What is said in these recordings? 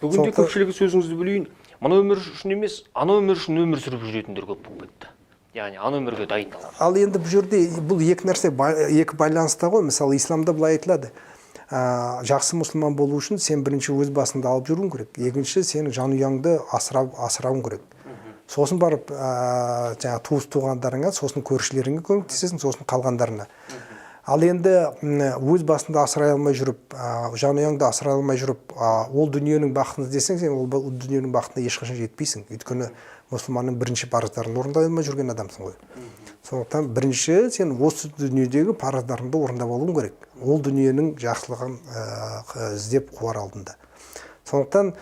Бүгінде көпшілігі сөзіңізді бөлейін. Мына өмір үшін емес, ана өмір үшін өмір сүріп жүретіндер көп болып кетті. Яғни ана өмірге дайындалып. Ал енді бұл жерде бұл екі нәрсе, екі байланыста ғой. Мысалы, исламда былай айтылады. Жақсы мұсылман болу үшін сен бірінші өз басыңды алып жүруің керек. Екінші, сенің жанұяңды асырауың керек. Сосын барып, жаңа туыс туғандарыңа, сосын көршілеріңе көмектесесің, сосын қалғандарына. Ал енді өз басыңды асырай алмай жүріп, жанұяңды асырай алмай жүріп, ол дүниенің бақытын іздесең, сен ол дүниенің бақытына ешқашан жетпейсің. Өйткені мұсылманның бірінші парыздарын орындай алмай жүрген адамсың ғой. Сондықтан бірінші сен осы дүниедегі парыздарыңды орындап алуың керек. Ол дүниенің жақсылығын іздеп қуар алдында. Сондықтан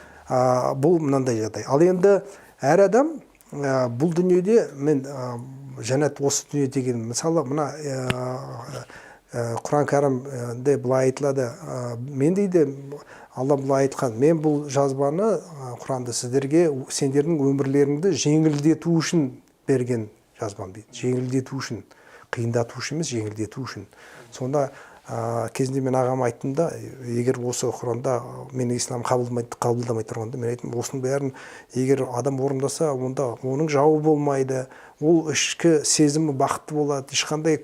бұл мынандай жағдай. Ал енді әр адам бұл дүниеде мен жәннат осы дүние деген, мысалы мына Құран кәрімде былай айтылады, мен дейді, Алла былай айтқан, мен бұл жазбаны, Құранды сіздерге сендердің өмірлеріңді жеңілдету үшін берген жазбам дейді. Жеңілдету үшін, қиындату үшін емес, жеңілдету үшін. Сонда кезінде мен ағам айттым да, егер осы Құранда мені ислам қабылдамай тұрғанда, мен айттым, осының бәрін егер адам орындаса, онда оның жауы болмайды, ол ішкі сезімі бақытты болады, ешқандай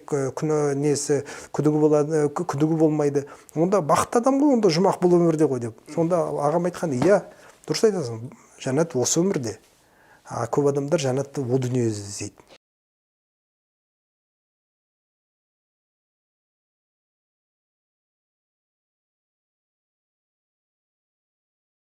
күдігі болмайды. Онда бақытты адам ғой, онда жұмақ бұл өмірде ғой деп. Сонда ағам айтқан, иә, дұрыс айтасың, жәннат осы өмірде. Көп адамдар жәннатты ол дүние іздейді.